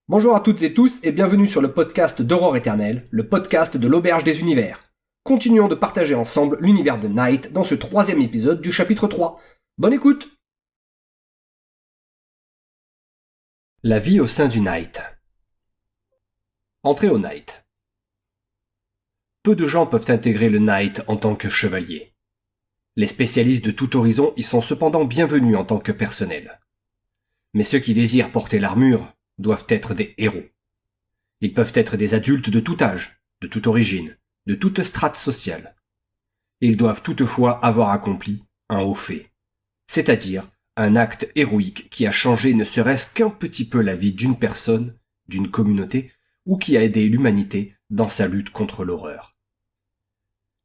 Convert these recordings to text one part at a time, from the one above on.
Bonjour à toutes et tous et bienvenue sur le podcast d'Aurore Éternelle, le podcast de l'Auberge des Univers. Continuons de partager ensemble l'univers de Night dans ce troisième épisode du chapitre 3. Bonne écoute! La vie au sein du Night. Entrée au Night. Peu de gens peuvent intégrer le Night en tant que chevalier. Les spécialistes de tout horizon y sont cependant bienvenus en tant que personnel. Mais ceux qui désirent porter l'armure doivent être des héros. Ils peuvent être des adultes de tout âge, de toute origine, de toute strate sociale. Ils doivent toutefois avoir accompli un haut fait, c'est-à-dire un acte héroïque qui a changé ne serait-ce qu'un petit peu la vie d'une personne, d'une communauté, ou qui a aidé l'humanité dans sa lutte contre l'horreur.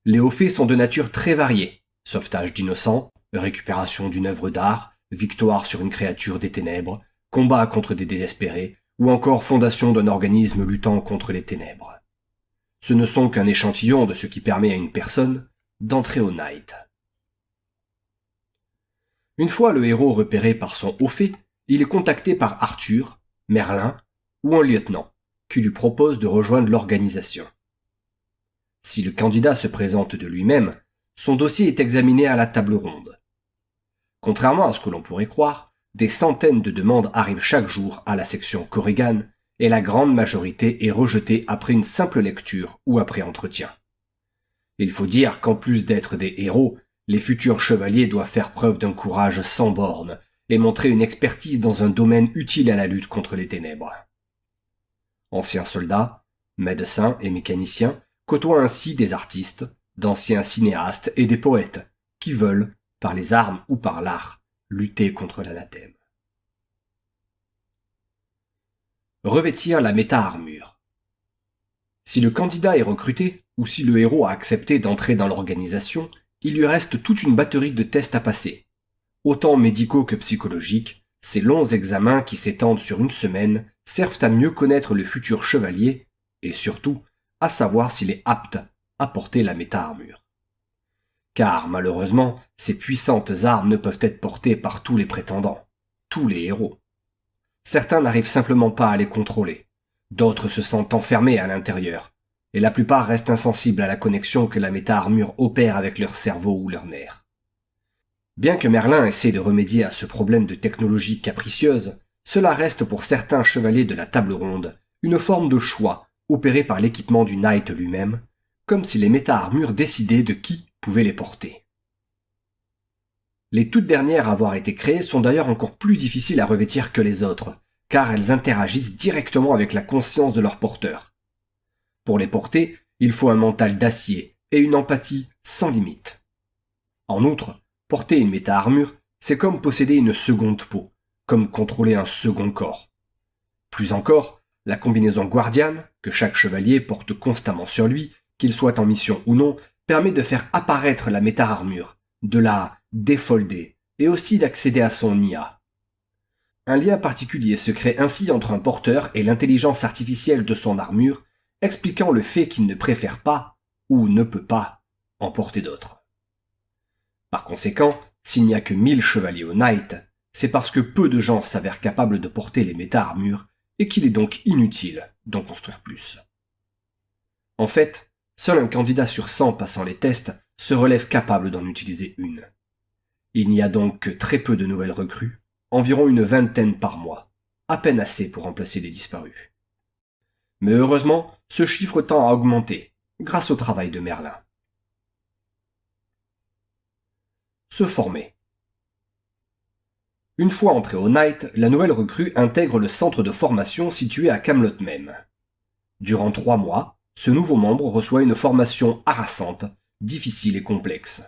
Les hauts faits sont de nature très variée, sauvetage d'innocents, récupération d'une œuvre d'art, victoire sur une créature des ténèbres, combat contre des désespérés, ou encore fondation d'un organisme luttant contre les ténèbres. Ce ne sont qu'un échantillon de ce qui permet à une personne d'entrer au Night. Une fois le héros repéré par son haut fait, il est contacté par Arthur, Merlin ou un lieutenant, qui lui propose de rejoindre l'organisation. Si le candidat se présente de lui-même, son dossier est examiné à la table ronde. Contrairement à ce que l'on pourrait croire, des centaines de demandes arrivent chaque jour à la section Korrigan, et la grande majorité est rejetée après une simple lecture ou après entretien. Il faut dire qu'en plus d'être des héros, les futurs chevaliers doivent faire preuve d'un courage sans bornes et montrer une expertise dans un domaine utile à la lutte contre les ténèbres. Anciens soldats, médecins et mécaniciens côtoient ainsi des artistes, d'anciens cinéastes et des poètes qui veulent, par les armes ou par l'art, lutter contre l'anathème. Revêtir la méta-armure. Si le candidat est recruté, ou si le héros a accepté d'entrer dans l'organisation, il lui reste toute une batterie de tests à passer. Autant médicaux que psychologiques, ces longs examens qui s'étendent sur une semaine servent à mieux connaître le futur chevalier, et surtout, à savoir s'il est apte à porter la méta-armure. Car, malheureusement, ces puissantes armes ne peuvent être portées par tous les prétendants, tous les héros. Certains n'arrivent simplement pas à les contrôler, d'autres se sentent enfermés à l'intérieur, et la plupart restent insensibles à la connexion que la méta-armure opère avec leur cerveau ou leurs nerfs. Bien que Merlin essaie de remédier à ce problème de technologie capricieuse, cela reste pour certains chevaliers de la table ronde une forme de choix opéré par l'équipement du Night lui-même, comme si les méta-armures décidaient de qui pouvait les porter. Les toutes dernières à avoir été créées sont d'ailleurs encore plus difficiles à revêtir que les autres, car elles interagissent directement avec la conscience de leur porteur. Pour les porter, il faut un mental d'acier et une empathie sans limite. En outre, porter une méta-armure, c'est comme posséder une seconde peau, comme contrôler un second corps. Plus encore, la combinaison guardiane, que chaque chevalier porte constamment sur lui, qu'il soit en mission ou non, permet de faire apparaître la méta-armure, de la défolder et aussi d'accéder à son IA. Un lien particulier se crée ainsi entre un porteur et l'intelligence artificielle de son armure, expliquant le fait qu'il ne préfère pas, ou ne peut pas, en porter d'autres. Par conséquent, s'il n'y a que 1000 chevaliers au Night, c'est parce que peu de gens s'avèrent capables de porter les méta-armures et qu'il est donc inutile d'en construire plus. En fait, seul un candidat sur 100 passant les tests se relève capable d'en utiliser une. Il n'y a donc que très peu de nouvelles recrues, environ une vingtaine par mois, à peine assez pour remplacer les disparus. Mais heureusement, ce chiffre tend à augmenter, grâce au travail de Merlin. Se former. Une fois entré au Night, la nouvelle recrue intègre le centre de formation situé à Camelot même. Durant 3 mois, ce nouveau membre reçoit une formation harassante, difficile et complexe.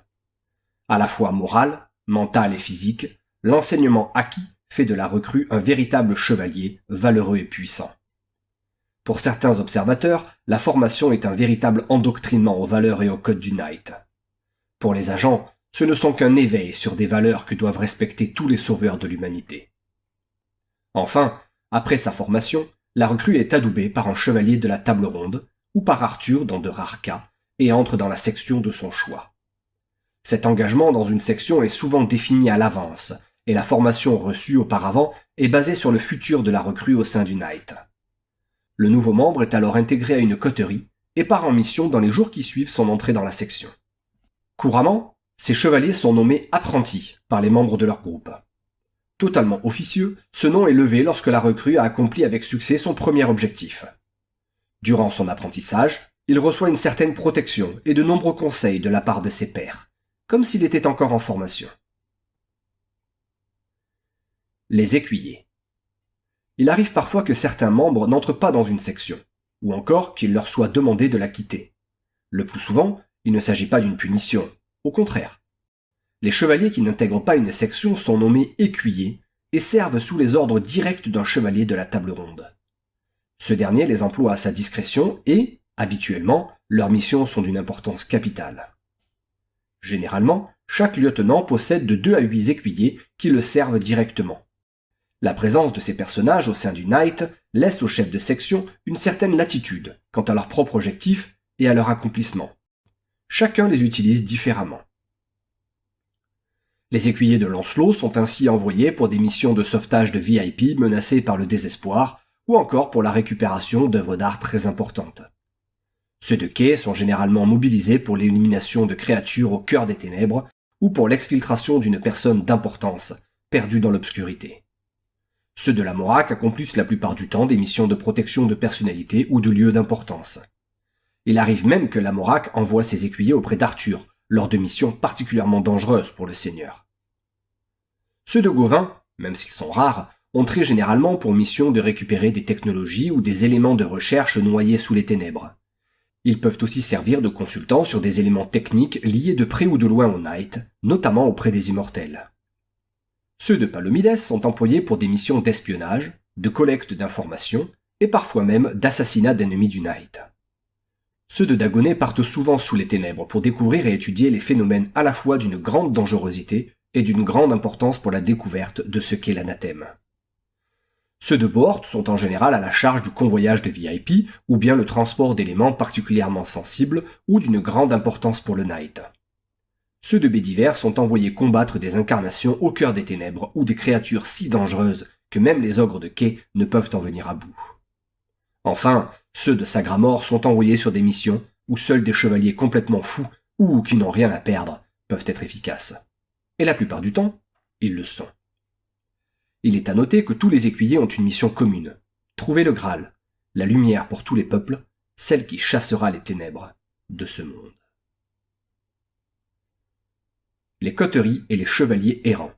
À la fois morale, mentale et physique, l'enseignement acquis fait de la recrue un véritable chevalier, valeureux et puissant. Pour certains observateurs, la formation est un véritable endoctrinement aux valeurs et aux codes du Night. Pour les agents, ce ne sont qu'un éveil sur des valeurs que doivent respecter tous les sauveurs de l'humanité. Enfin, après sa formation, la recrue est adoubée par un chevalier de la table ronde, ou par Arthur dans de rares cas, et entre dans la section de son choix. Cet engagement dans une section est souvent défini à l'avance, et la formation reçue auparavant est basée sur le futur de la recrue au sein du Night. Le nouveau membre est alors intégré à une coterie et part en mission dans les jours qui suivent son entrée dans la section. Couramment, ces chevaliers sont nommés apprentis par les membres de leur groupe. Totalement officieux, ce nom est levé lorsque la recrue a accompli avec succès son premier objectif. Durant son apprentissage, il reçoit une certaine protection et de nombreux conseils de la part de ses pairs, comme s'il était encore en formation. Les écuyers. Il arrive parfois que certains membres n'entrent pas dans une section, ou encore qu'il leur soit demandé de la quitter. Le plus souvent, il ne s'agit pas d'une punition, au contraire. Les chevaliers qui n'intègrent pas une section sont nommés écuyers et servent sous les ordres directs d'un chevalier de la table ronde. Ce dernier les emploie à sa discrétion et, habituellement, leurs missions sont d'une importance capitale. Généralement, chaque lieutenant possède de 2 à 8 écuyers qui le servent directement. La présence de ces personnages au sein du Knight laisse aux chefs de section une certaine latitude quant à leur propre objectif et à leur accomplissement. Chacun les utilise différemment. Les écuyers de Lancelot sont ainsi envoyés pour des missions de sauvetage de VIP menacés par le désespoir ou encore pour la récupération d'œuvres d'art très importantes. Ceux de quai sont généralement mobilisés pour l'élimination de créatures au cœur des ténèbres ou pour l'exfiltration d'une personne d'importance perdue dans l'obscurité. Ceux de la Moraque accomplissent la plupart du temps des missions de protection de personnalités ou de lieux d'importance. Il arrive même que la Moraque envoie ses écuyers auprès d'Arthur, lors de missions particulièrement dangereuses pour le seigneur. Ceux de Gauvin, même s'ils sont rares, ont très généralement pour mission de récupérer des technologies ou des éléments de recherche noyés sous les ténèbres. Ils peuvent aussi servir de consultants sur des éléments techniques liés de près ou de loin au Knight, notamment auprès des immortels. Ceux de Palomides sont employés pour des missions d'espionnage, de collecte d'informations et parfois même d'assassinat d'ennemis du Knight. Ceux de Dagonet partent souvent sous les ténèbres pour découvrir et étudier les phénomènes à la fois d'une grande dangerosité et d'une grande importance pour la découverte de ce qu'est l'anathème. Ceux de Bohort sont en général à la charge du convoyage de VIP ou bien le transport d'éléments particulièrement sensibles ou d'une grande importance pour le Knight. Ceux de Bédiver sont envoyés combattre des incarnations au cœur des ténèbres ou des créatures si dangereuses que même les ogres de quai ne peuvent en venir à bout. Enfin, ceux de Sagramore sont envoyés sur des missions où seuls des chevaliers complètement fous ou qui n'ont rien à perdre peuvent être efficaces. Et la plupart du temps, ils le sont. Il est à noter que tous les écuyers ont une mission commune. Trouver le Graal, la lumière pour tous les peuples, celle qui chassera les ténèbres de ce monde. Les coteries et les chevaliers errants.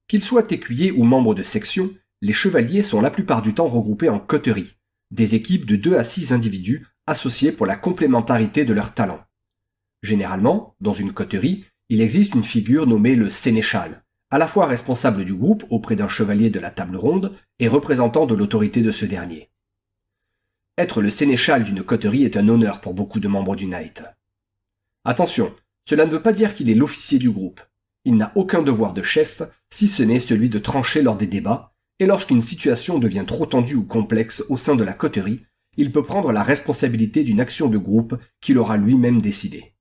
Qu'ils soient écuyers ou membres de section, les chevaliers sont la plupart du temps regroupés en coteries, des équipes de 2 à 6 individus associés pour la complémentarité de leurs talents. Généralement, dans une coterie, il existe une figure nommée le sénéchal, à la fois responsable du groupe auprès d'un chevalier de la table ronde et représentant de l'autorité de ce dernier. Être le sénéchal d'une coterie est un honneur pour beaucoup de membres du Knight. Attention, cela ne veut pas dire qu'il est l'officier du groupe. Il n'a aucun devoir de chef, si ce n'est celui de trancher lors des débats, et lorsqu'une situation devient trop tendue ou complexe au sein de la coterie, il peut prendre la responsabilité d'une action de groupe qu'il aura lui-même décidée.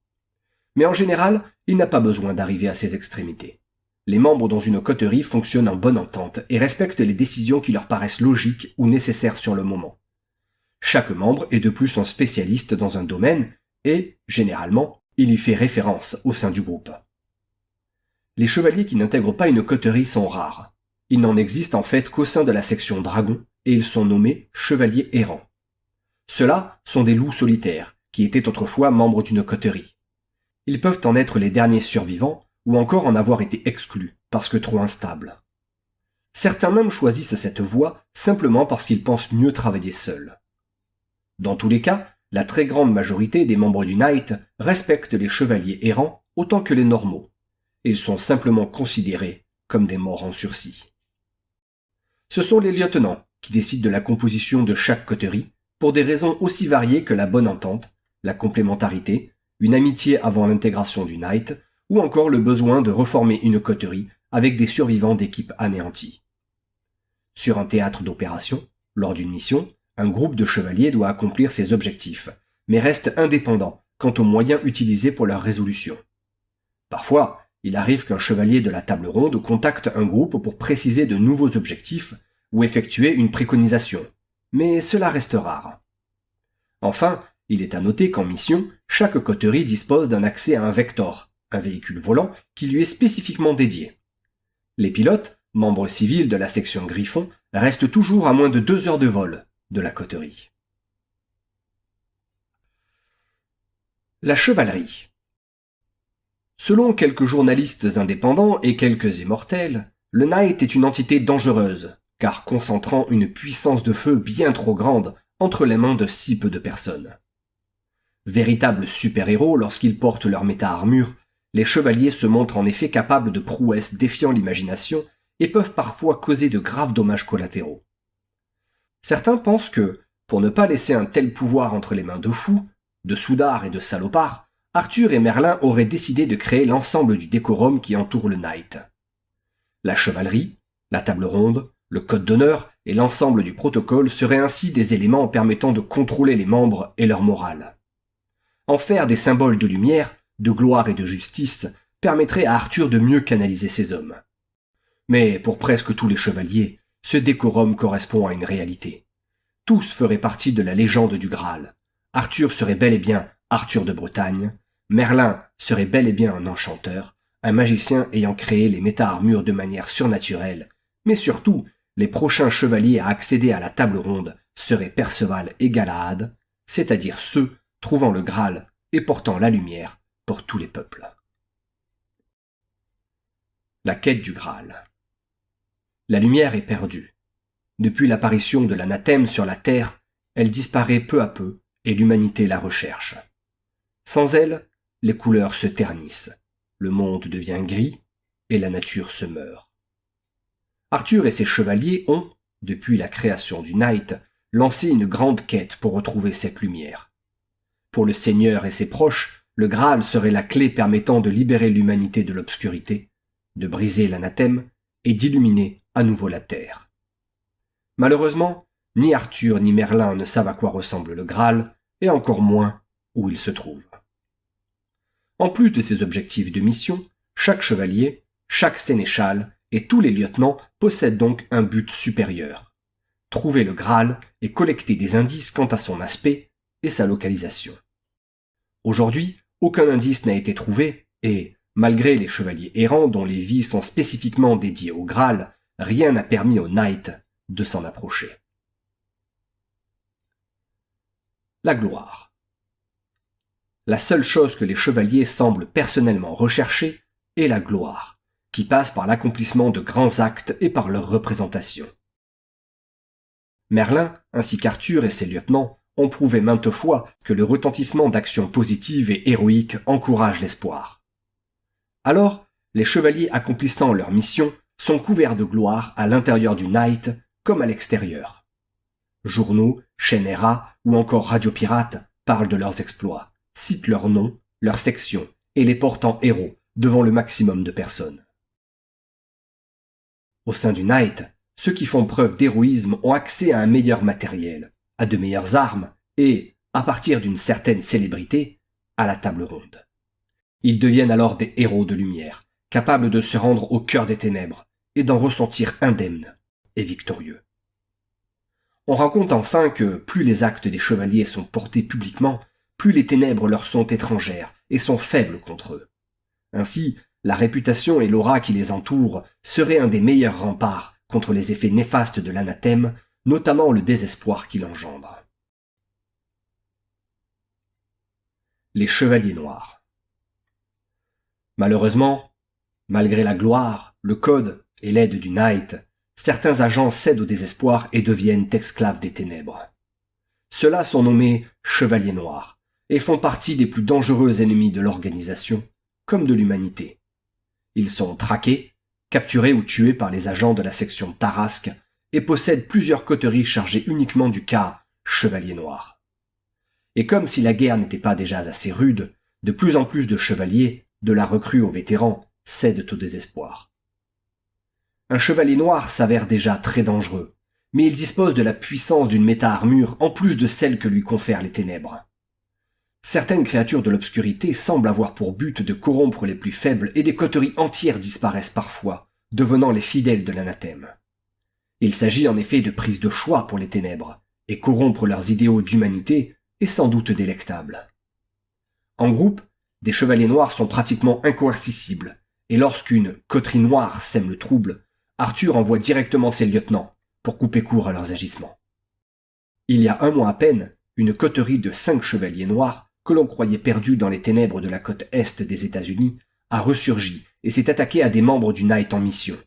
Mais en général, il n'a pas besoin d'arriver à ces extrémités. Les membres dans une coterie fonctionnent en bonne entente et respectent les décisions qui leur paraissent logiques ou nécessaires sur le moment. Chaque membre est de plus un spécialiste dans un domaine et, généralement, il y fait référence au sein du groupe. Les chevaliers qui n'intègrent pas une coterie sont rares. Il n'en existe en fait qu'au sein de la section dragon et ils sont nommés chevaliers errants. Ceux-là sont des loups solitaires qui étaient autrefois membres d'une coterie. Ils peuvent en être les derniers survivants ou encore en avoir été exclus parce que trop instables. Certains même choisissent cette voie simplement parce qu'ils pensent mieux travailler seuls. Dans tous les cas, la très grande majorité des membres du Knight respectent les chevaliers errants autant que les normaux. Ils sont simplement considérés comme des morts en sursis. Ce sont les lieutenants qui décident de la composition de chaque coterie pour des raisons aussi variées que la bonne entente, la complémentarité, une amitié avant l'intégration du Knight ou encore le besoin de reformer une coterie avec des survivants d'équipes anéanties. Sur un théâtre d'opération, lors d'une mission, un groupe de chevaliers doit accomplir ses objectifs, mais reste indépendant quant aux moyens utilisés pour leur résolution. Parfois, il arrive qu'un chevalier de la table ronde contacte un groupe pour préciser de nouveaux objectifs, ou effectuer une préconisation, mais cela reste rare. Enfin, il est à noter qu'en mission, chaque coterie dispose d'un accès à un Vector, un véhicule volant qui lui est spécifiquement dédié. Les pilotes, membres civils de la section Griffon, restent toujours à moins de 2 heures de vol de la coterie. La chevalerie. Selon quelques journalistes indépendants et quelques immortels, le Knight est une entité dangereuse, car concentrant une puissance de feu bien trop grande entre les mains de si peu de personnes. Véritables super-héros lorsqu'ils portent leur méta-armure, les chevaliers se montrent en effet capables de prouesses défiant l'imagination et peuvent parfois causer de graves dommages collatéraux. Certains pensent que, pour ne pas laisser un tel pouvoir entre les mains de fous, de soudards et de salopards, Arthur et Merlin auraient décidé de créer l'ensemble du décorum qui entoure le Knight. La chevalerie, la table ronde, le code d'honneur et l'ensemble du protocole seraient ainsi des éléments permettant de contrôler les membres et leur morale. En faire des symboles de lumière, de gloire et de justice permettrait à Arthur de mieux canaliser ses hommes. Mais pour presque tous les chevaliers, ce décorum correspond à une réalité. Tous feraient partie de la légende du Graal. Arthur serait bel et bien Arthur de Bretagne, Merlin serait bel et bien un enchanteur, un magicien ayant créé les méta-armures de manière surnaturelle, mais surtout, les prochains chevaliers à accéder à la table ronde seraient Perceval et Galahad, c'est-à-dire ceux trouvant le Graal et portant la lumière pour tous les peuples. La quête du Graal. La lumière est perdue. Depuis l'apparition de l'anathème sur la Terre, elle disparaît peu à peu et l'humanité la recherche. Sans elle, les couleurs se ternissent, le monde devient gris et la nature se meurt. Arthur et ses chevaliers ont, depuis la création du Knight, lancé une grande quête pour retrouver cette lumière. Pour le Seigneur et ses proches, le Graal serait la clé permettant de libérer l'humanité de l'obscurité, de briser l'anathème et d'illuminer à nouveau la terre. Malheureusement, ni Arthur ni Merlin ne savent à quoi ressemble le Graal, et encore moins où il se trouve. En plus de ces objectifs de mission, chaque chevalier, chaque sénéchal et tous les lieutenants possèdent donc un but supérieur. Trouver le Graal et collecter des indices quant à son aspect et sa localisation. Aujourd'hui, aucun indice n'a été trouvé et, malgré les chevaliers errants dont les vies sont spécifiquement dédiées au Graal, rien n'a permis au Knight de s'en approcher. La gloire. La seule chose que les chevaliers semblent personnellement rechercher est la gloire, qui passe par l'accomplissement de grands actes et par leur représentation. Merlin, ainsi qu'Arthur et ses lieutenants, ont prouvé maintes fois que le retentissement d'actions positives et héroïques encourage l'espoir. Alors, les chevaliers accomplissant leur mission sont couverts de gloire à l'intérieur du Knight comme à l'extérieur. Journaux, chaînes RA ou encore radiopirates parlent de leurs exploits, citent leurs noms, leurs sections et les portent en héros devant le maximum de personnes. Au sein du Knight, ceux qui font preuve d'héroïsme ont accès à un meilleur matériel, à de meilleures armes et, à partir d'une certaine célébrité, à la table ronde. Ils deviennent alors des héros de lumière, capables de se rendre au cœur des ténèbres et d'en ressentir indemnes et victorieux. On raconte enfin que plus les actes des chevaliers sont portés publiquement, plus les ténèbres leur sont étrangères et sont faibles contre eux. Ainsi, la réputation et l'aura qui les entourent seraient un des meilleurs remparts contre les effets néfastes de l'anathème, notamment le désespoir qu'il engendre. Les chevaliers noirs. Malheureusement, malgré la gloire, le code et l'aide du Knight, certains agents cèdent au désespoir et deviennent esclaves des ténèbres. Ceux-là sont nommés chevaliers noirs et font partie des plus dangereux ennemis de l'organisation, comme de l'humanité. Ils sont traqués, capturés ou tués par les agents de la section Tarasque et possèdent plusieurs coteries chargées uniquement du cas chevalier noir. Et comme si la guerre n'était pas déjà assez rude, de plus en plus de chevaliers, de la recrue aux vétérans, cèdent au désespoir. Un chevalier noir s'avère déjà très dangereux, mais il dispose de la puissance d'une méta-armure en plus de celle que lui confèrent les ténèbres. Certaines créatures de l'obscurité semblent avoir pour but de corrompre les plus faibles et des coteries entières disparaissent parfois, devenant les fidèles de l'anathème. Il s'agit en effet de prise de choix pour les ténèbres, et corrompre leurs idéaux d'humanité est sans doute délectable. En groupe, des chevaliers noirs sont pratiquement incoercissibles, et lorsqu'une coterie noire sème le trouble, Arthur envoie directement ses lieutenants pour couper court à leurs agissements. Il y a un mois à peine, une coterie de 5 chevaliers noirs, que l'on croyait perdus dans les ténèbres de la côte est des États-Unis, a ressurgi et s'est attaqué à des membres du Knight en mission.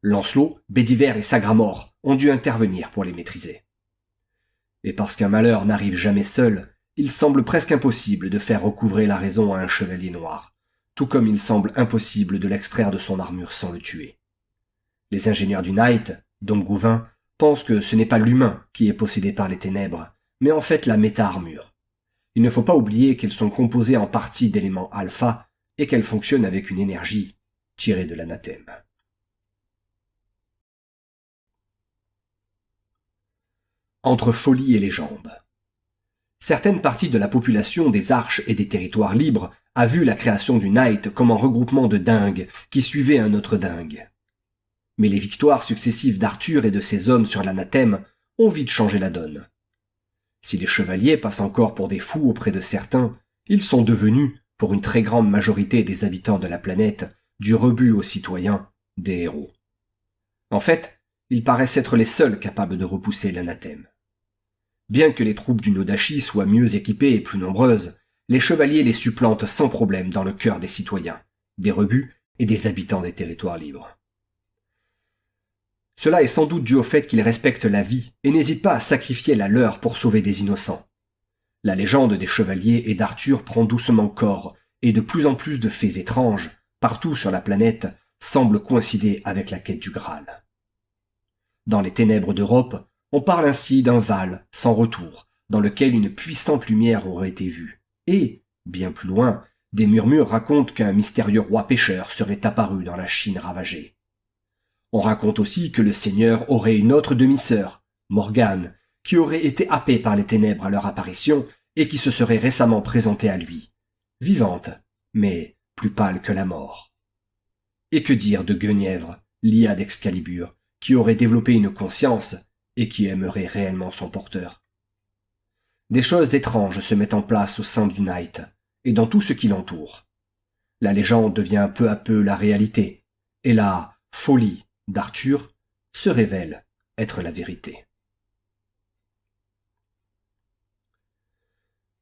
Lancelot, Bédiver et Sagramore ont dû intervenir pour les maîtriser. Et parce qu'un malheur n'arrive jamais seul, il semble presque impossible de faire recouvrer la raison à un chevalier noir, tout comme il semble impossible de l'extraire de son armure sans le tuer. Les ingénieurs du Knight, dont Gouvin, pensent que ce n'est pas l'humain qui est possédé par les ténèbres, mais en fait la méta-armure. Il ne faut pas oublier qu'elles sont composées en partie d'éléments alpha et qu'elles fonctionnent avec une énergie tirée de l'anathème. Entre folie et légende. Certaines parties de la population des Arches et des territoires libres a vu la création du Knight comme un regroupement de dingues qui suivaient un autre dingue. Mais les victoires successives d'Arthur et de ses hommes sur l'anathème ont vite changé la donne. Si les chevaliers passent encore pour des fous auprès de certains, ils sont devenus, pour une très grande majorité des habitants de la planète, du rebut aux citoyens, des héros. En fait, ils paraissent être les seuls capables de repousser l'anathème. Bien que les troupes du Nodachi soient mieux équipées et plus nombreuses, les chevaliers les supplantent sans problème dans le cœur des citoyens, des rebuts et des habitants des territoires libres. Cela est sans doute dû au fait qu'ils respectent la vie et n'hésitent pas à sacrifier la leur pour sauver des innocents. La légende des chevaliers et d'Arthur prend doucement corps, et de plus en plus de faits étranges, partout sur la planète, semblent coïncider avec la quête du Graal. Dans les ténèbres d'Europe, on parle ainsi d'un Val sans retour, dans lequel une puissante lumière aurait été vue. Et, bien plus loin, des murmures racontent qu'un mystérieux roi pêcheur serait apparu dans la Chine ravagée. On raconte aussi que le seigneur aurait une autre demi-sœur, Morgane, qui aurait été happée par les ténèbres à leur apparition et qui se serait récemment présentée à lui, vivante, mais plus pâle que la mort. Et que dire de Guenièvre, Lia d'Excalibur, qui aurait développé une conscience et qui aimerait réellement son porteur. Des choses étranges se mettent en place au sein du Knight et dans tout ce qui l'entoure. La légende devient peu à peu la réalité, et la folie d'Arthur se révèle être la vérité.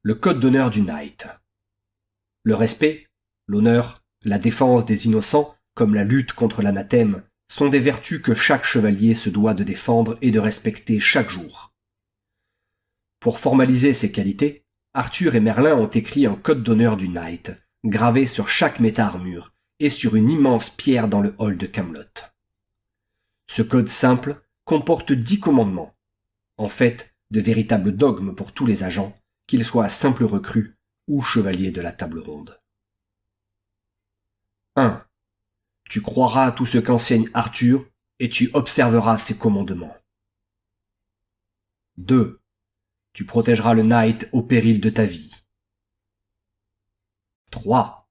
Le code d'honneur du Knight. Le respect, l'honneur, la défense des innocents, comme la lutte contre l'anathème, sont des vertus que chaque chevalier se doit de défendre et de respecter chaque jour. Pour formaliser ces qualités, Arthur et Merlin ont écrit un code d'honneur du Knight, gravé sur chaque méta-armure et sur une immense pierre dans le hall de Camelot. Ce code simple comporte 10 commandements, en fait de véritables dogmes pour tous les agents, qu'ils soient simples recrues ou chevaliers de la table ronde. 1. Tu croiras à tout ce qu'enseigne Arthur et tu observeras ses commandements. 2. Tu protégeras le Knight au péril de ta vie. 3.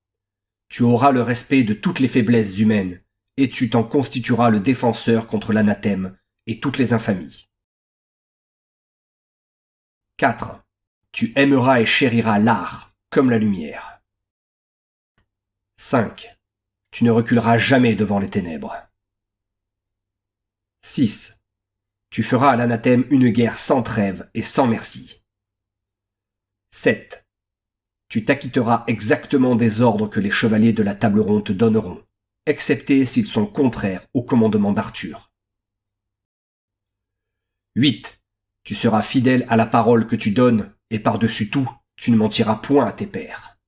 Tu auras le respect de toutes les faiblesses humaines et tu t'en constitueras le défenseur contre l'anathème et toutes les infamies. 4. Tu aimeras et chériras l'art comme la lumière. 5. Tu ne reculeras jamais devant les ténèbres. 6. Tu feras à l'anathème une guerre sans trêve et sans merci. 7. Tu t'acquitteras exactement des ordres que les chevaliers de la table ronde te donneront, excepté s'ils sont contraires au commandement d'Arthur. 8. Tu seras fidèle à la parole que tu donnes, et par-dessus tout, tu ne mentiras point à tes pairs.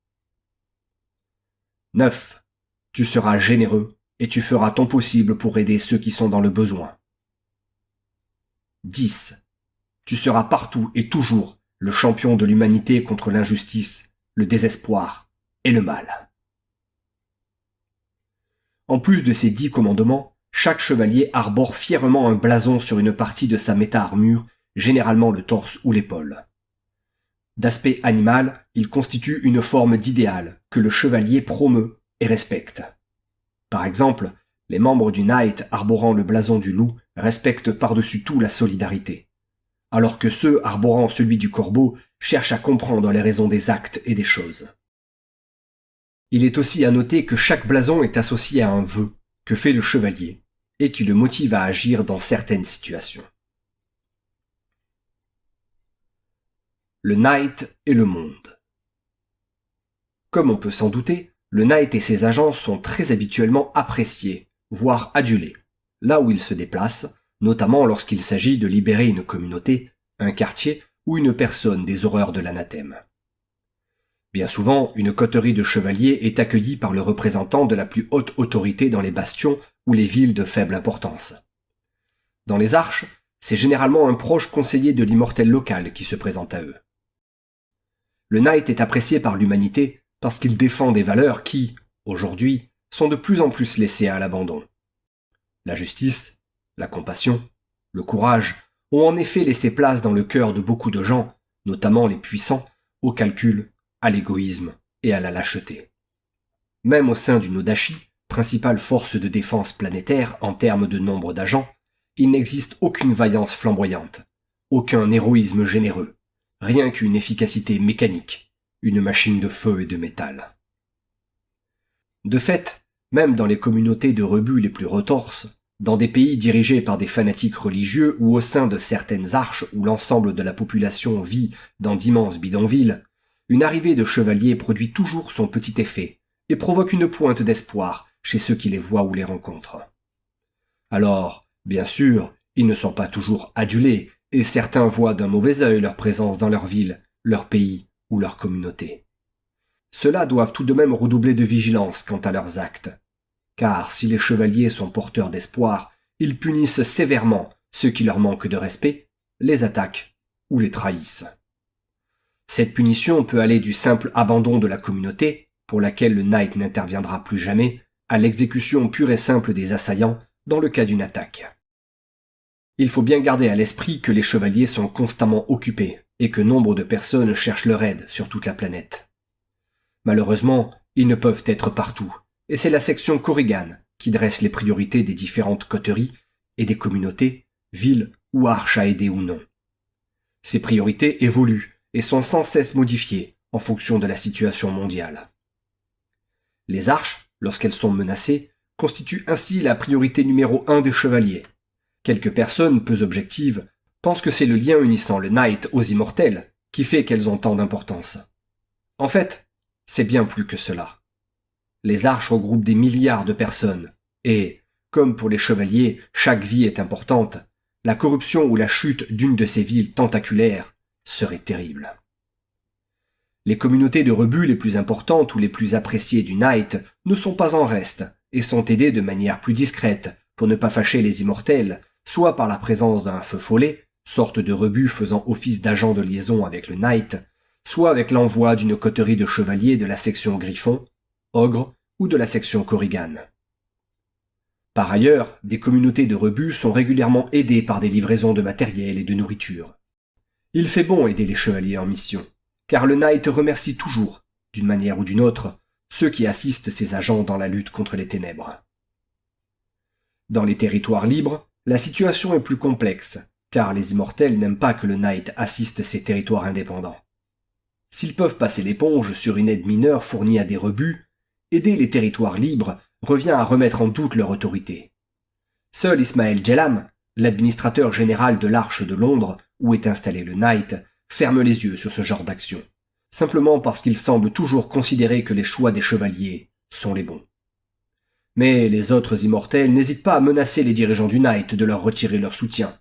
9. Tu seras généreux, et tu feras ton possible pour aider ceux qui sont dans le besoin. 10. Tu seras partout et toujours le champion de l'humanité contre l'injustice, le désespoir et le mal. En plus de ces 10 commandements, chaque chevalier arbore fièrement un blason sur une partie de sa méta-armure, généralement le torse ou l'épaule. D'aspect animal, il constitue une forme d'idéal que le chevalier promeut et respecte. Par exemple, les membres du Knight arborant le blason du loup respectent par-dessus tout la solidarité, alors que ceux arborant celui du corbeau cherchent à comprendre les raisons des actes et des choses. Il est aussi à noter que chaque blason est associé à un vœu que fait le chevalier et qui le motive à agir dans certaines situations. Le knight et le monde. Comme on peut s'en douter, le knight et ses agents sont très habituellement appréciés, voire adulés, là où ils se déplacent, notamment lorsqu'il s'agit de libérer une communauté, un quartier ou une personne des horreurs de l'anathème. Bien souvent, une coterie de chevaliers est accueillie par le représentant de la plus haute autorité dans les bastions ou les villes de faible importance. Dans les arches, c'est généralement un proche conseiller de l'immortel local qui se présente à eux. Le knight est apprécié par l'humanité parce qu'il défend des valeurs qui, aujourd'hui, sont de plus en plus laissées à l'abandon. La justice, la compassion, le courage ont en effet laissé place dans le cœur de beaucoup de gens, notamment les puissants, au calcul, à l'égoïsme et à la lâcheté. Même au sein du Nodashi, principale force de défense planétaire en termes de nombre d'agents, il n'existe aucune vaillance flamboyante, aucun héroïsme généreux, rien qu'une efficacité mécanique, une machine de feu et de métal. De fait, même dans les communautés de rebut les plus retorses, dans des pays dirigés par des fanatiques religieux ou au sein de certaines arches où l'ensemble de la population vit dans d'immenses bidonvilles, une arrivée de chevaliers produit toujours son petit effet et provoque une pointe d'espoir chez ceux qui les voient ou les rencontrent. Alors, bien sûr, ils ne sont pas toujours adulés et certains voient d'un mauvais œil leur présence dans leur ville, leur pays ou leur communauté. Ceux-là doivent tout de même redoubler de vigilance quant à leurs actes, car si les chevaliers sont porteurs d'espoir, ils punissent sévèrement ceux qui leur manquent de respect, les attaquent ou les trahissent. Cette punition peut aller du simple abandon de la communauté, pour laquelle le knight n'interviendra plus jamais, à l'exécution pure et simple des assaillants dans le cas d'une attaque. Il faut bien garder à l'esprit que les chevaliers sont constamment occupés et que nombre de personnes cherchent leur aide sur toute la planète. Malheureusement, ils ne peuvent être partout, et c'est la section Korrigan qui dresse les priorités des différentes coteries et des communautés, villes ou arches à aider ou non. Ces priorités évoluent et sont sans cesse modifiées en fonction de la situation mondiale. Les arches, lorsqu'elles sont menacées, constituent ainsi la priorité numéro 1 des chevaliers. Quelques personnes peu objectives pensent que c'est le lien unissant le knight aux immortels qui fait qu'elles ont tant d'importance. En fait, c'est bien plus que cela. Les arches regroupent des milliards de personnes, et, comme pour les chevaliers, chaque vie est importante, la corruption ou la chute d'une de ces villes tentaculaires serait terrible. Les communautés de rebut les plus importantes ou les plus appréciées du knight ne sont pas en reste, et sont aidées de manière plus discrète pour ne pas fâcher les immortels, soit par la présence d'un feu follet, sorte de rebut faisant office d'agent de liaison avec le knight, soit avec l'envoi d'une coterie de chevaliers de la section Griffon, Ogre ou de la section Korrigan. Par ailleurs, des communautés de rebut sont régulièrement aidées par des livraisons de matériel et de nourriture. Il fait bon aider les chevaliers en mission, car le knight remercie toujours, d'une manière ou d'une autre, ceux qui assistent ses agents dans la lutte contre les ténèbres. Dans les territoires libres, la situation est plus complexe, car les immortels n'aiment pas que le knight assiste ces territoires indépendants. S'ils peuvent passer l'éponge sur une aide mineure fournie à des rebuts, aider les territoires libres revient à remettre en doute leur autorité. Seul Ismaël Jelam, l'administrateur général de l'Arche de Londres, où est installé le knight, ferme les yeux sur ce genre d'action, simplement parce qu'il semble toujours considérer que les choix des chevaliers sont les bons. Mais les autres immortels n'hésitent pas à menacer les dirigeants du knight de leur retirer leur soutien.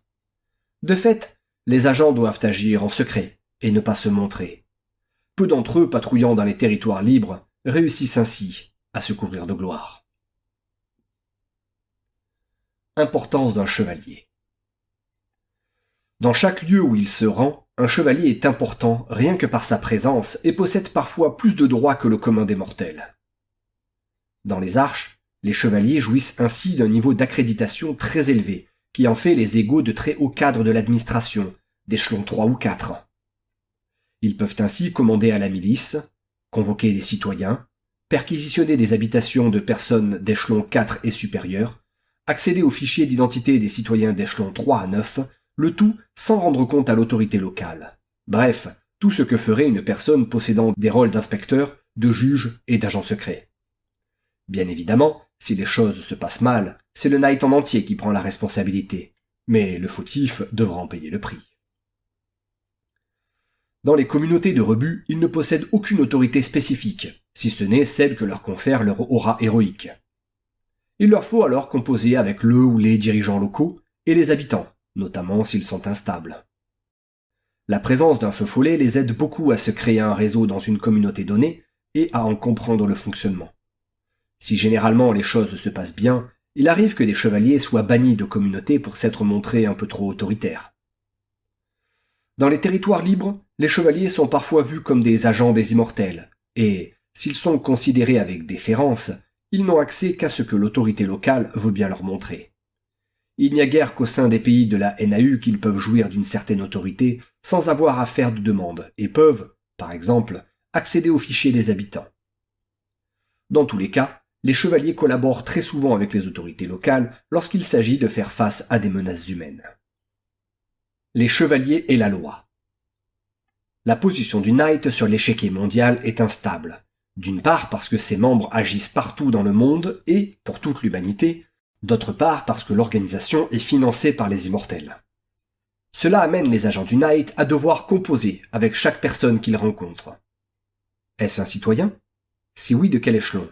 De fait, les agents doivent agir en secret et ne pas se montrer. Peu d'entre eux, patrouillant dans les territoires libres, réussissent ainsi à se couvrir de gloire. Importance d'un chevalier. Dans chaque lieu où il se rend, un chevalier est important rien que par sa présence et possède parfois plus de droits que le commun des mortels. Dans les arches, les chevaliers jouissent ainsi d'un niveau d'accréditation très élevé, qui en fait les égaux de très hauts cadres de l'administration, d'échelon 3 ou 4. Ils peuvent ainsi commander à la milice, convoquer des citoyens, perquisitionner des habitations de personnes d'échelon 4 et supérieur, accéder aux fichiers d'identité des citoyens d'échelon 3 à 9, le tout sans rendre compte à l'autorité locale. Bref, tout ce que ferait une personne possédant des rôles d'inspecteur, de juge et d'agent secret. Bien évidemment, si les choses se passent mal, c'est le Knight en entier qui prend la responsabilité, mais le fautif devra en payer le prix. Dans les communautés de rebut, ils ne possèdent aucune autorité spécifique, si ce n'est celle que leur confère leur aura héroïque. Il leur faut alors composer avec le ou les dirigeants locaux et les habitants, notamment s'ils sont instables. La présence d'un feu follet les aide beaucoup à se créer un réseau dans une communauté donnée et à en comprendre le fonctionnement. Si généralement les choses se passent bien, il arrive que des chevaliers soient bannis de communautés pour s'être montrés un peu trop autoritaires. Dans les territoires libres, les chevaliers sont parfois vus comme des agents des immortels, et, s'ils sont considérés avec déférence, ils n'ont accès qu'à ce que l'autorité locale veut bien leur montrer. Il n'y a guère qu'au sein des pays de la NAU qu'ils peuvent jouir d'une certaine autorité sans avoir à faire de demande, et peuvent, par exemple, accéder aux fichiers des habitants. Dans tous les cas, les chevaliers collaborent très souvent avec les autorités locales lorsqu'il s'agit de faire face à des menaces humaines. Les chevaliers et la loi. La position du Knight sur l'échiquier mondial est instable. D'une part parce que ses membres agissent partout dans le monde et, pour toute l'humanité, d'autre part parce que l'organisation est financée par les immortels. Cela amène les agents du Knight à devoir composer avec chaque personne qu'ils rencontrent. Est-ce un citoyen ? Si oui, de quel échelon ?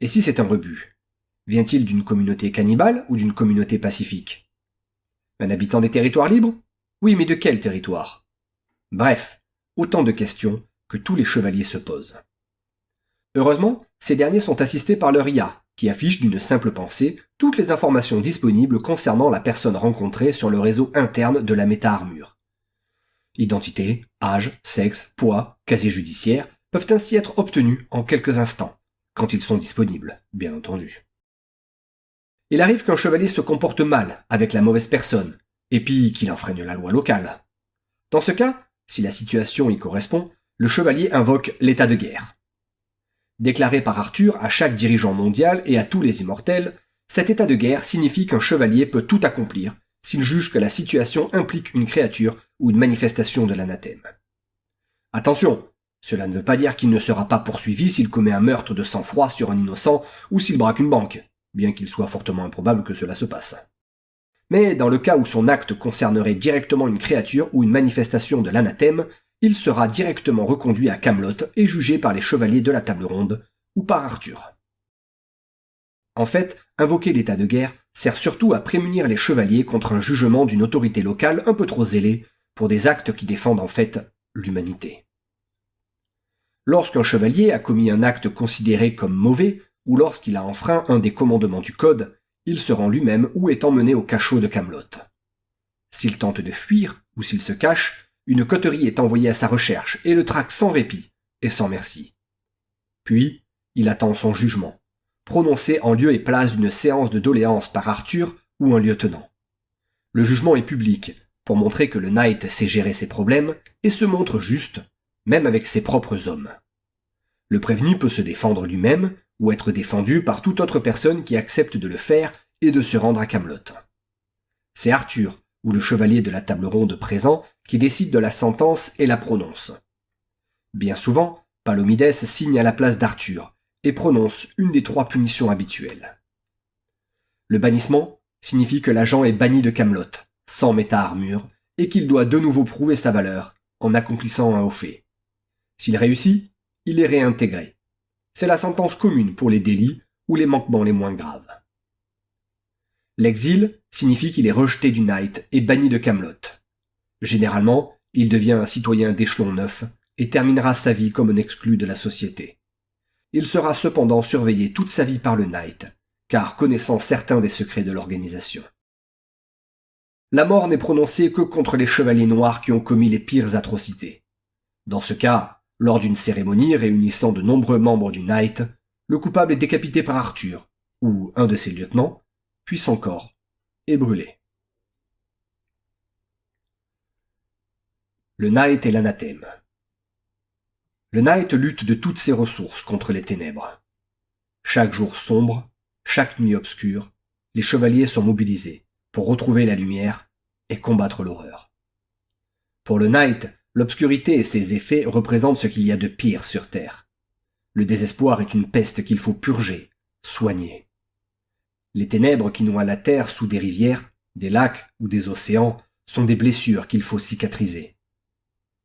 Et si c'est un rebut ? Vient-il d'une communauté cannibale ou d'une communauté pacifique ? Un habitant des territoires libres ? Oui, mais de quel territoire ? Bref, autant de questions que tous les chevaliers se posent. Heureusement, ces derniers sont assistés par leur IA, qui affiche d'une simple pensée toutes les informations disponibles concernant la personne rencontrée sur le réseau interne de la méta-armure. Identité, âge, sexe, poids, casier judiciaire peuvent ainsi être obtenus en quelques instants, quand ils sont disponibles, bien entendu. Il arrive qu'un chevalier se comporte mal avec la mauvaise personne, et puis qu'il enfreigne la loi locale. Dans ce cas, si la situation y correspond, le chevalier invoque l'état de guerre. Déclaré par Arthur à chaque dirigeant mondial et à tous les immortels, cet état de guerre signifie qu'un chevalier peut tout accomplir s'il juge que la situation implique une créature ou une manifestation de l'anathème. Attention, cela ne veut pas dire qu'il ne sera pas poursuivi s'il commet un meurtre de sang-froid sur un innocent ou s'il braque une banque, bien qu'il soit fortement improbable que cela se passe. Mais dans le cas où son acte concernerait directement une créature ou une manifestation de l'anathème, il sera directement reconduit à Camelot et jugé par les chevaliers de la table ronde ou par Arthur. En fait, invoquer l'état de guerre sert surtout à prémunir les chevaliers contre un jugement d'une autorité locale un peu trop zélée pour des actes qui défendent en fait l'humanité. Lorsqu'un chevalier a commis un acte considéré comme mauvais ou lorsqu'il a enfreint un des commandements du code, il se rend lui-même ou est emmené au cachot de Camelot. S'il tente de fuir ou s'il se cache, une coterie est envoyée à sa recherche et le traque sans répit et sans merci. Puis, il attend son jugement, prononcé en lieu et place d'une séance de doléances par Arthur ou un lieutenant. Le jugement est public, pour montrer que le Knight sait gérer ses problèmes et se montre juste, même avec ses propres hommes. Le prévenu peut se défendre lui-même ou être défendu par toute autre personne qui accepte de le faire et de se rendre à Camelot. C'est Arthur, ou le chevalier de la table ronde présent, qui décide de la sentence et la prononce. Bien souvent, Palomides signe à la place d'Arthur et prononce une des 3 punitions habituelles. Le bannissement signifie que l'agent est banni de Camelot, sans méta-armure, et qu'il doit de nouveau prouver sa valeur en accomplissant un haut fait. S'il réussit, il est réintégré. C'est la sentence commune pour les délits ou les manquements les moins graves. L'exil signifie qu'il est rejeté du Knight et banni de Camelot. Généralement, il devient un citoyen d'échelon 9 et terminera sa vie comme un exclu de la société. Il sera cependant surveillé toute sa vie par le Knight, car connaissant certains des secrets de l'organisation. La mort n'est prononcée que contre les chevaliers noirs qui ont commis les pires atrocités. Dans ce cas, lors d'une cérémonie réunissant de nombreux membres du Knight, le coupable est décapité par Arthur, ou un de ses lieutenants, puis son corps est brûlé. Le Knight et l'anathème. Le Knight lutte de toutes ses ressources contre les ténèbres. Chaque jour sombre, chaque nuit obscure, les chevaliers sont mobilisés pour retrouver la lumière et combattre l'horreur. Pour le Knight, l'obscurité et ses effets représentent ce qu'il y a de pire sur Terre. Le désespoir est une peste qu'il faut purger, soigner. Les ténèbres qui noient la Terre sous des rivières, des lacs ou des océans sont des blessures qu'il faut cicatriser.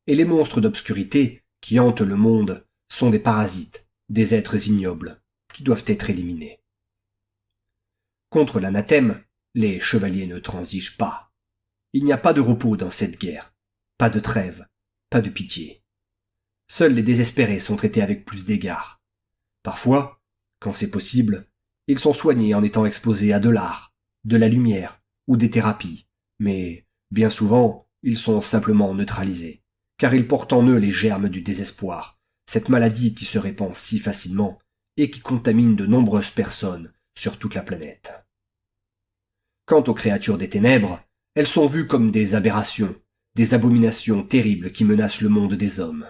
Et les monstres d'obscurité qui hantent le monde sont des parasites, des êtres ignobles, qui doivent être éliminés. Contre l'anathème, les chevaliers ne transigent pas. Il n'y a pas de repos dans cette guerre, pas de trêve, pas de pitié. Seuls les désespérés sont traités avec plus d'égard. Parfois, quand c'est possible, ils sont soignés en étant exposés à de l'art, de la lumière ou des thérapies, mais bien souvent, ils sont simplement neutralisés, car ils portent en eux les germes du désespoir, cette maladie qui se répand si facilement et qui contamine de nombreuses personnes sur toute la planète. Quant aux créatures des ténèbres, elles sont vues comme des aberrations, des abominations terribles qui menacent le monde des hommes.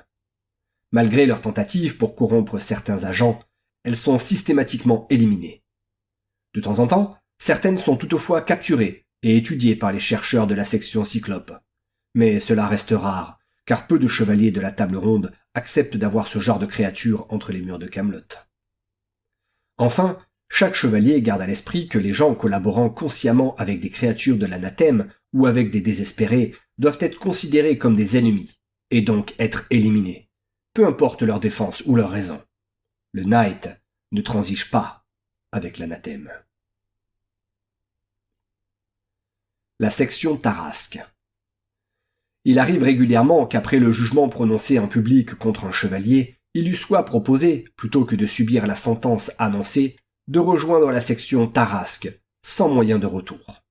Malgré leurs tentatives pour corrompre certains agents, elles sont systématiquement éliminées. De temps en temps, certaines sont toutefois capturées et étudiées par les chercheurs de la section Cyclope. Mais cela reste rare, car peu de chevaliers de la table ronde acceptent d'avoir ce genre de créatures entre les murs de Camelot. Enfin, chaque chevalier garde à l'esprit que les gens collaborant consciemment avec des créatures de l'anathème ou avec des désespérés doivent être considérés comme des ennemis, et donc être éliminés, peu importe leur défense ou leur raison. Le Knight ne transige pas avec l'anathème. La section Tarasque. Il arrive régulièrement qu'après le jugement prononcé en public contre un chevalier, il lui soit proposé, plutôt que de subir la sentence annoncée, de rejoindre la section Tarasque, sans moyen de retour.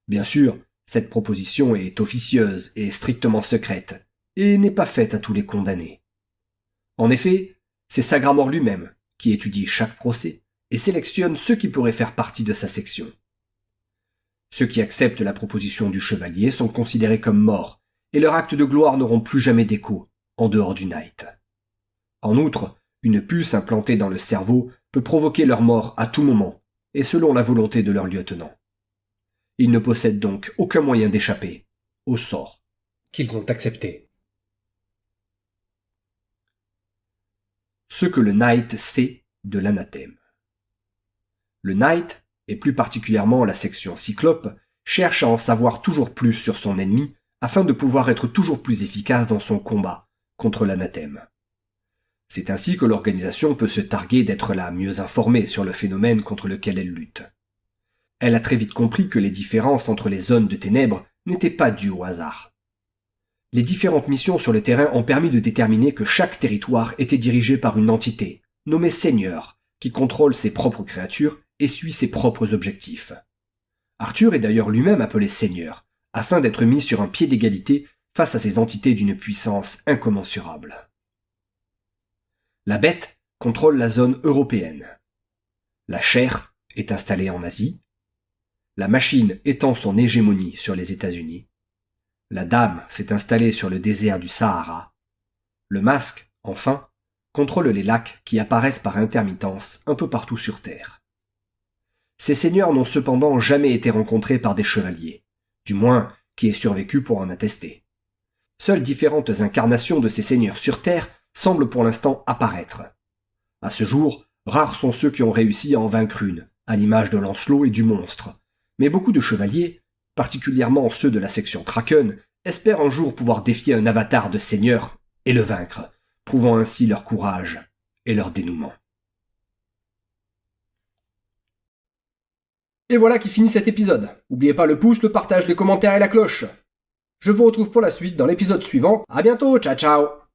Bien sûr, cette proposition est officieuse et strictement secrète, et n'est pas faite à tous les condamnés. En effet, c'est Sagramor lui-même qui étudie chaque procès et sélectionne ceux qui pourraient faire partie de sa section. Ceux qui acceptent la proposition du chevalier sont considérés comme morts, et leurs actes de gloire n'auront plus jamais d'écho, en dehors du Knight. En outre, une puce implantée dans le cerveau peut provoquer leur mort à tout moment, et selon la volonté de leur lieutenant. Ils ne possèdent donc aucun moyen d'échapper au sort qu'ils ont accepté. Ce que le Knight sait de l'anathème. Le Knight, et plus particulièrement la section Cyclope, cherche à en savoir toujours plus sur son ennemi afin de pouvoir être toujours plus efficace dans son combat contre l'anathème. C'est ainsi que l'organisation peut se targuer d'être la mieux informée sur le phénomène contre lequel elle lutte. Elle a très vite compris que les différences entre les zones de ténèbres n'étaient pas dues au hasard. Les différentes missions sur le terrain ont permis de déterminer que chaque territoire était dirigé par une entité, nommée Seigneur, qui contrôle ses propres créatures et suit ses propres objectifs. Arthur est d'ailleurs lui-même appelé Seigneur, afin d'être mis sur un pied d'égalité face à ces entités d'une puissance incommensurable. La bête contrôle la zone européenne. La chair est installée en Asie. La machine étend son hégémonie sur les États-Unis. La dame s'est installée sur le désert du Sahara. Le masque, enfin, contrôle les lacs qui apparaissent par intermittence un peu partout sur Terre. Ces seigneurs n'ont cependant jamais été rencontrés par des chevaliers, du moins qui aient survécu pour en attester. Seules différentes incarnations de ces seigneurs sur Terre semblent pour l'instant apparaître. À ce jour, rares sont ceux qui ont réussi à en vaincre une, à l'image de Lancelot et du monstre, mais beaucoup de chevaliers, particulièrement ceux de la section Kraken, espèrent un jour pouvoir défier un avatar de seigneur et le vaincre, prouvant ainsi leur courage et leur dénouement. Et voilà qui finit cet épisode. N'oubliez pas le pouce, le partage, les commentaires et la cloche. Je vous retrouve pour la suite dans l'épisode suivant. À bientôt, ciao ciao!